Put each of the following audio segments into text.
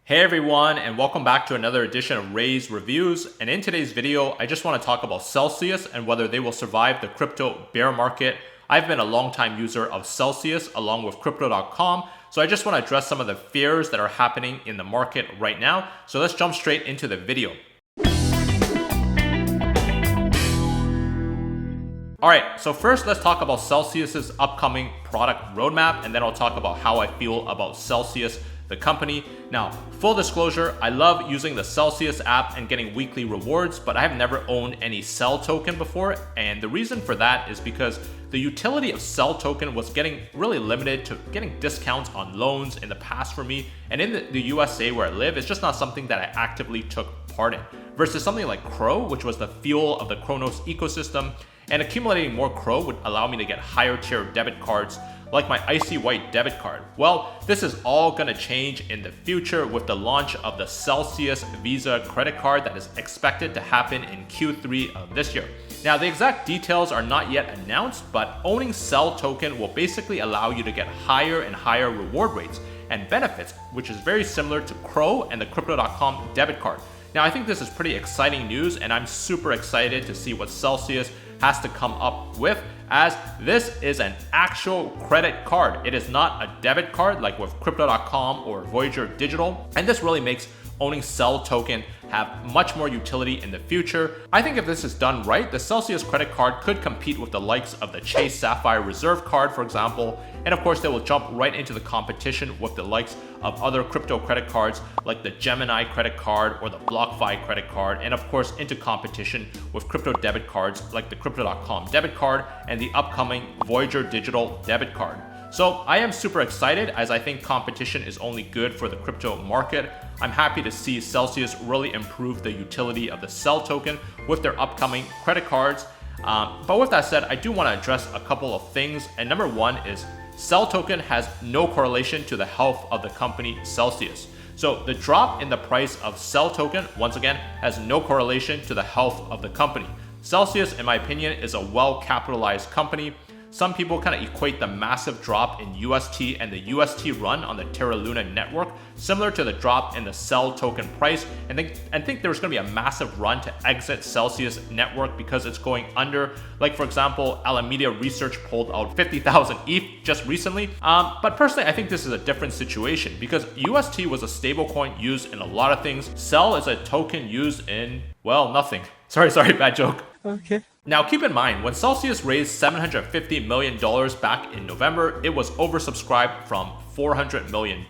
Hey everyone, and welcome back to another edition of Ray's Reviews. And in today's video, I just want to talk about Celsius and whether they will survive the crypto bear market. I've been a longtime user of Celsius along with crypto.com, so I just want to address some of the fears that are happening in the market right now. So let's jump straight into the video. Alright, so first let's talk about Celsius's upcoming product roadmap, and then I'll talk about how I feel about Celsius, the company. Now, full disclosure, I love using the Celsius app and getting weekly rewards, but I have never owned any Cell token before, and the reason for that is because the utility of Cell token was getting really limited to getting discounts on loans in the past for me, and in the USA where I live, it's just not something that I actively took part in, versus something like Crow, which was the fuel of the Kronos ecosystem, and accumulating more Crow would allow me to get higher tier debit cards like my Icy White debit card. Well, this is all gonna change in the future with the launch of the Celsius Visa credit card that is expected to happen in Q3 of this year. Now, the exact details are not yet announced, but owning Cell token will basically allow you to get higher and higher reward rates and benefits, which is very similar to Crow and the Crypto.com debit card. Now, I think this is pretty exciting news, and I'm super excited to see what Celsius has to come up with, as this is an actual credit card. It is not a debit card like with crypto.com or Voyager Digital, and this really makes owning Cell token have much more utility in the future. I think if this is done right, the Celsius credit card could compete with the likes of the Chase Sapphire Reserve card, for example, and of course they will jump right into the competition with the likes of other crypto credit cards like the Gemini credit card or the BlockFi credit card, and of course into competition with crypto debit cards like the crypto.com debit card and the upcoming Voyager Digital debit card. So I am super excited, as I think competition is only good for the crypto market. I'm happy to see Celsius really improve the utility of the Cell token with their upcoming credit cards. But with that said, I do want to address a couple of things. And number one is Cell token has no correlation to the health of the company Celsius. So the drop in the price of Cell token, once again, has no correlation to the health of the company. Celsius, in my opinion, is a well-capitalized company. Some people kind of equate the massive drop in UST and the UST run on the Terra Luna network similar to the drop in the Cell token price, and think there's going to be a massive run to exit Celsius network because it's going under. Like, for example, Alameda Research pulled out 50,000 ETH just recently. But personally, I think this is a different situation because UST was a stablecoin used in a lot of things. Cell is a token used in, well, nothing. Sorry, bad joke. Okay. Now keep in mind, when Celsius raised $750 million back in November, it was oversubscribed from $400 million.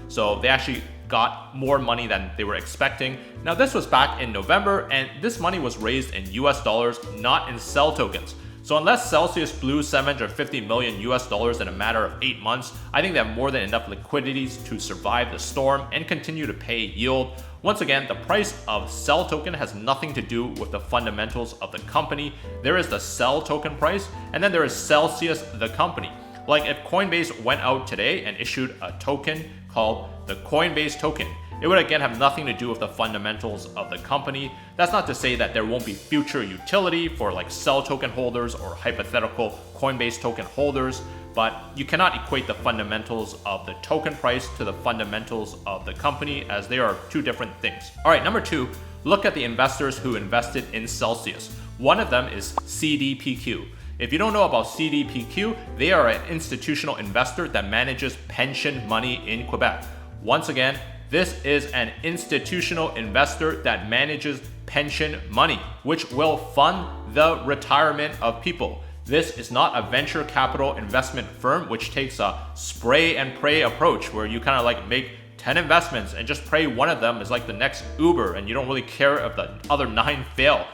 So they actually got more money than they were expecting. Now this was back in November, and this money was raised in US dollars, not in Cell tokens. So unless Celsius blew $750 million in a matter of 8 months, I think they have more than enough liquidities to survive the storm and continue to pay yield. Once again, the price of Cell token has nothing to do with the fundamentals of the company. There is the Cell token price, and then there is Celsius, the company. Like if Coinbase went out today and issued a token called the Coinbase token, it would again have nothing to do with the fundamentals of the company. That's not to say that there won't be future utility for like Cell token holders or hypothetical Coinbase token holders, but you cannot equate the fundamentals of the token price to the fundamentals of the company, as they are two different things. All right, number two, look at the investors who invested in Celsius. One of them is CDPQ. If you don't know about CDPQ, they are an institutional investor that manages pension money in Quebec. Once again, this is an institutional investor that manages pension money, which will fund the retirement of people. This is not a venture capital investment firm which takes a spray and pray approach where you kind of like make 10 investments and just pray one of them is like the next Uber and you don't really care if the other 9 fail.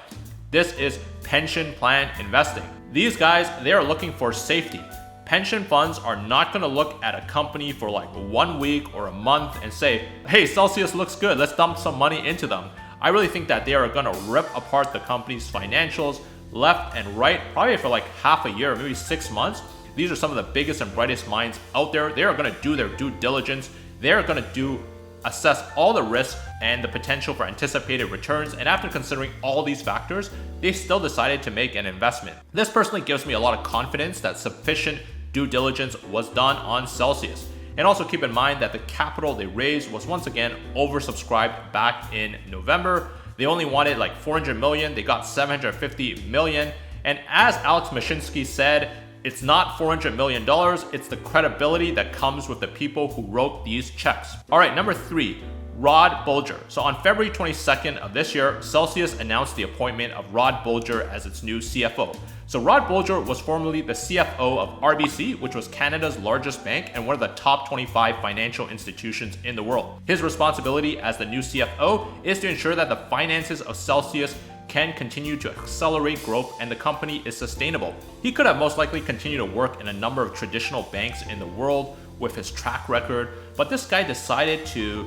This is pension plan investing. These guys, they are looking for safety. Pension funds are not going to look at a company for like 1 week or a month and say, hey, Celsius looks good, let's dump some money into them. I really think that they are going to rip apart the company's financials left and right, probably for like half a year, maybe 6 months. These are some of the biggest and brightest minds out there. They are going to do their due diligence. They are going to assess all the risks and the potential for anticipated returns, and after considering all these factors, they still decided to make an investment. This personally gives me a lot of confidence that sufficient due diligence was done on Celsius. And also keep in mind that the capital they raised was once again oversubscribed back in November. They only wanted like 400 million, they got 750 million. And as Alex Mashinsky said, it's not $400 million, it's the credibility that comes with the people who wrote these checks. All right, number 3, Rod Bolger. So on February 22nd of this year, Celsius announced the appointment of Rod Bolger as its new CFO. So Rod Bolger was formerly the CFO of RBC, which was Canada's largest bank and one of the top 25 financial institutions in the world. His responsibility as the new CFO is to ensure that the finances of Celsius can continue to accelerate growth and the company is sustainable. He could have most likely continued to work in a number of traditional banks in the world with his track record, but this guy decided to,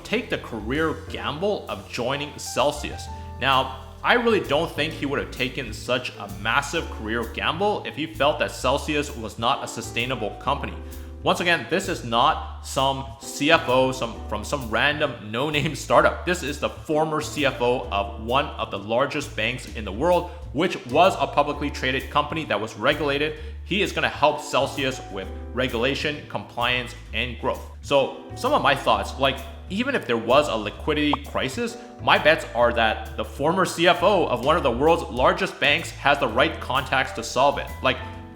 take the career gamble of joining Celsius. Now, I really don't think he would have taken such a massive career gamble if he felt that Celsius was not a sustainable company. Once again, this is not some CFO from some random no-name startup. This is the former CFO of one of the largest banks in the world, which was a publicly traded company that was regulated. He is going to help Celsius with regulation, compliance, and growth. So some of my thoughts, even if there was a liquidity crisis, my bets are that the former CFO of one of the world's largest banks has the right contacts to solve it.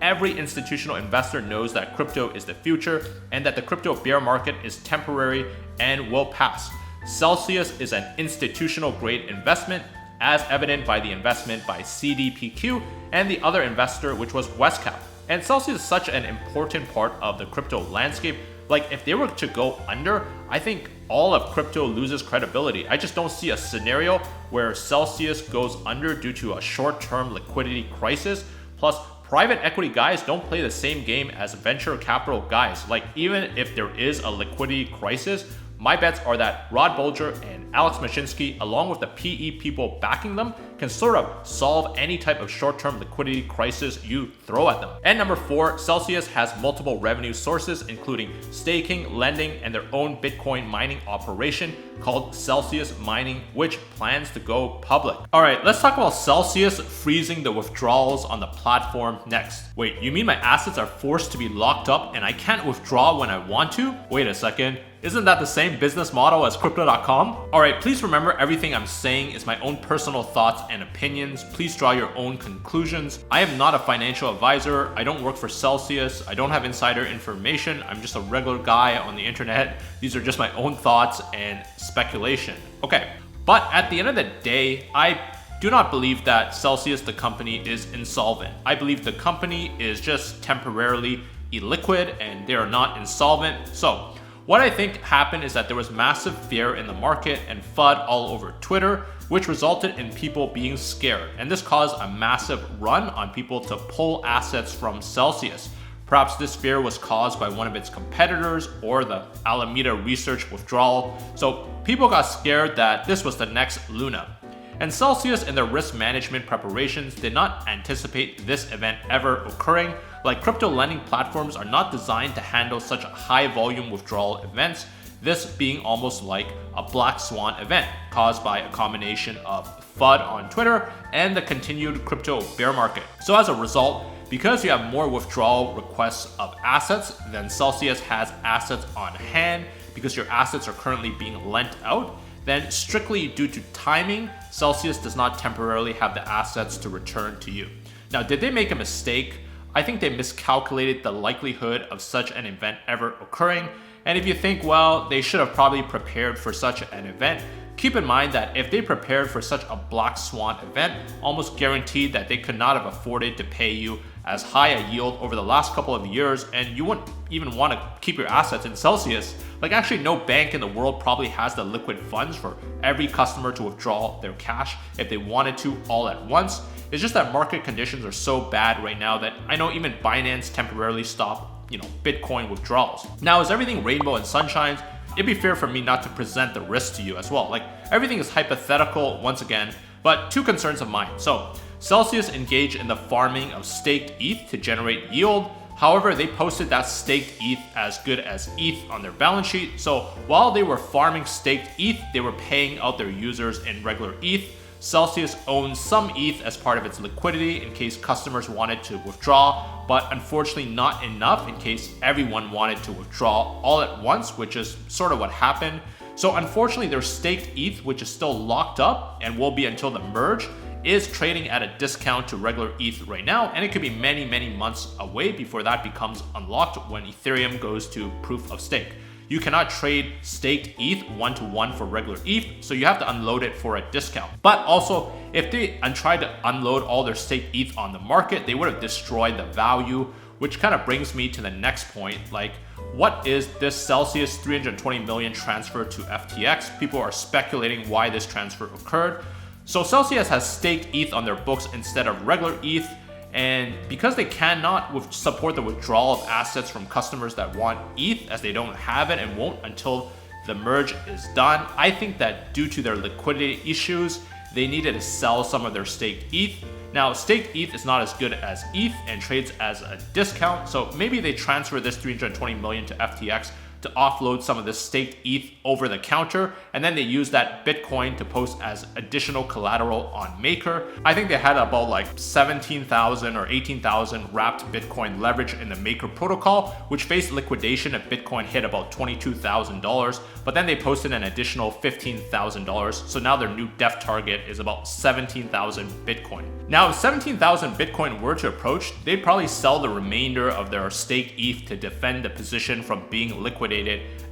Every institutional investor knows that crypto is the future and that the crypto bear market is temporary and will pass. Celsius is an institutional grade investment, as evident by the investment by CDPQ and the other investor, which was Westcap. And Celsius is such an important part of the crypto landscape. If they were to go under, I think all of crypto loses credibility. I just don't see a scenario where Celsius goes under due to a short-term liquidity crisis. Plus, private equity guys don't play the same game as venture capital guys. Even if there is a liquidity crisis, my bets are that Rod Bolger and Alex Mashinsky, along with the PE people backing them, can sort of solve any type of short-term liquidity crisis you throw at them. And number 4, Celsius has multiple revenue sources, including staking, lending, and their own Bitcoin mining operation called Celsius Mining, which plans to go public. All right, let's talk about Celsius freezing the withdrawals on the platform next. Wait, you mean my assets are forced to be locked up and I can't withdraw when I want to? Wait a second. Isn't that the same business model as Crypto.com? All right, please remember everything I'm saying is my own personal thoughts and opinions. Please draw your own conclusions. I am not a financial advisor. I don't work for Celsius. I don't have insider information. I'm just a regular guy on the internet. These are just my own thoughts and speculation. Okay, but at the end of the day, I do not believe that Celsius, the company, is insolvent. I believe the company is just temporarily illiquid and they are not insolvent. So, what I think happened is that there was massive fear in the market and FUD all over Twitter, which resulted in people being scared. And this caused a massive run on people to pull assets from Celsius. Perhaps this fear was caused by one of its competitors or the Alameda Research withdrawal. So people got scared that this was the next Luna. And Celsius, in their risk management preparations, did not anticipate this event ever occurring. Crypto lending platforms are not designed to handle such high volume withdrawal events, this being almost like a black swan event caused by a combination of FUD on Twitter and the continued crypto bear market. So as a result, because you have more withdrawal requests of assets than Celsius has assets on hand, because your assets are currently being lent out, then strictly due to timing, Celsius does not temporarily have the assets to return to you. Now, did they make a mistake? I think they miscalculated the likelihood of such an event ever occurring. And if you think, well, they should have probably prepared for such an event, keep in mind that if they prepared for such a black swan event, almost guaranteed that they could not have afforded to pay you as high a yield over the last couple of years, and you wouldn't even want to keep your assets in Celsius. Actually, no bank in the world probably has the liquid funds for every customer to withdraw their cash if they wanted to all at once. It's just that market conditions are so bad right now that I know even Binance temporarily stopped, Bitcoin withdrawals. Now, is everything rainbow and sunshines? It'd be fair for me not to present the risk to you as well. Everything is hypothetical once again, but 2 concerns of mine. So, Celsius engaged in the farming of staked ETH to generate yield. However, they posted that staked ETH as good as ETH on their balance sheet. So while they were farming staked ETH, they were paying out their users in regular ETH. Celsius owns some ETH as part of its liquidity in case customers wanted to withdraw, but unfortunately not enough in case everyone wanted to withdraw all at once, which is sort of what happened. So unfortunately, their staked ETH, which is still locked up and will be until the merge, is trading at a discount to regular ETH right now, and it could be many, many months away before that becomes unlocked when Ethereum goes to proof of stake. You cannot trade staked ETH one-to-one for regular ETH, so you have to unload it for a discount. But also, if they tried to unload all their staked ETH on the market, they would have destroyed the value, which kind of brings me to the next point. Like, what is this Celsius 320 million transfer to FTX? People are speculating why this transfer occurred. So Celsius has staked ETH on their books instead of regular ETH, and because they cannot support the withdrawal of assets from customers that want ETH, as they don't have it and won't until the merge is done, I think that due to their liquidity issues, they needed to sell some of their staked ETH. Now, staked ETH is not as good as ETH and trades as a discount, so maybe they transfer this 320 million to FTX to offload some of the staked ETH over the counter, and then they use that Bitcoin to post as additional collateral on Maker. I think they had about like 17,000 or 18,000 wrapped Bitcoin leverage in the Maker protocol, which faced liquidation if Bitcoin hit about $22,000, but then they posted an additional $15,000. So now their new def target is about 17,000 Bitcoin. Now, if 17,000 Bitcoin were to approach, they'd probably sell the remainder of their staked ETH to defend the position from being liquidated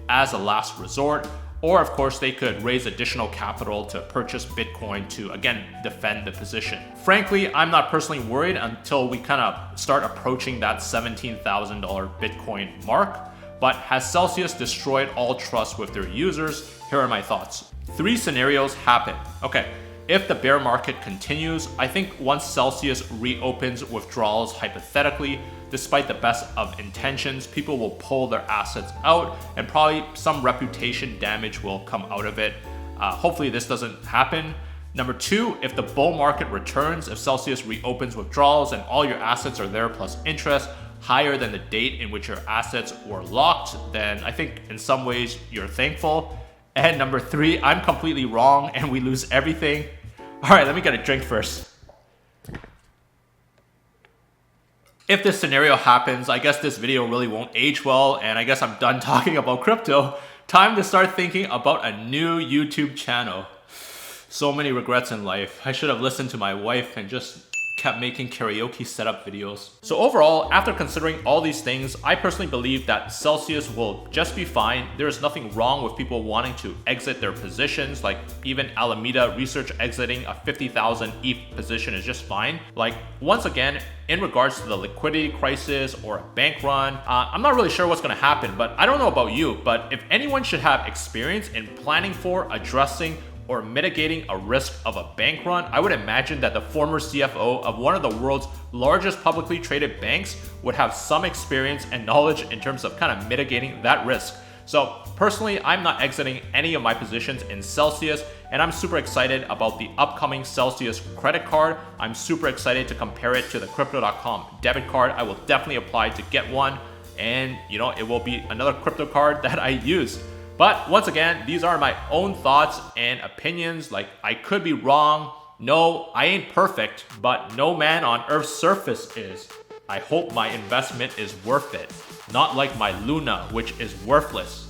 as a last resort, or of course they could raise additional capital to purchase Bitcoin to again defend the position. Frankly, I'm not personally worried until we kind of start approaching that $17,000 Bitcoin mark. But has Celsius destroyed all trust with their users? Here are my thoughts. 3 scenarios happen. Okay, if the bear market continues, I think once Celsius reopens withdrawals hypothetically, despite the best of intentions, people will pull their assets out and probably some reputation damage will come out of it. Hopefully this doesn't happen. Number 2, if the bull market returns, if Celsius reopens withdrawals and all your assets are there plus interest higher than the date in which your assets were locked, then I think in some ways you're thankful. And number 3, I'm completely wrong and we lose everything. All right, let me get a drink first. If this scenario happens, I guess this video really won't age well, and I guess I'm done talking about crypto. Time to start thinking about a new YouTube channel. So many regrets in life. I should have listened to my wife and just kept making karaoke setup videos. So overall, after considering all these things, I personally believe that Celsius will just be fine. There is nothing wrong with people wanting to exit their positions. Like even Alameda Research exiting a 50,000 ETH position is just fine. Like once again, in regards to the liquidity crisis or a bank run, I'm not really sure what's gonna happen, but I don't know about you, but if anyone should have experience in planning for, addressing, or mitigating a risk of a bank run, I would imagine that the former CFO of one of the world's largest publicly traded banks would have some experience and knowledge in terms of kind of mitigating that risk. So personally, I'm not exiting any of my positions in Celsius, and I'm super excited about the upcoming Celsius credit card. I'm super excited to compare it to the Crypto.com debit card. I will definitely apply to get one, and it will be another crypto card that I use. But once again, these are my own thoughts and opinions. Like, I could be wrong. No, I ain't perfect, but no man on Earth's surface is. I hope my investment is worth it. Not like my Luna, which is worthless.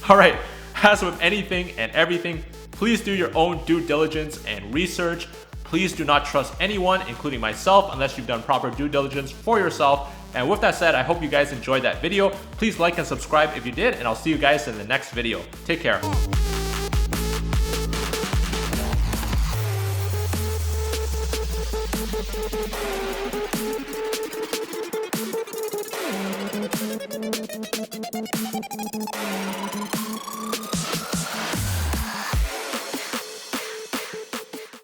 All right, as with anything and everything, please do your own due diligence and research. Please do not trust anyone, including myself, unless you've done proper due diligence for yourself. And with that said, I hope you guys enjoyed that video. Please like and subscribe if you did, and I'll see you guys in the next video. Take care.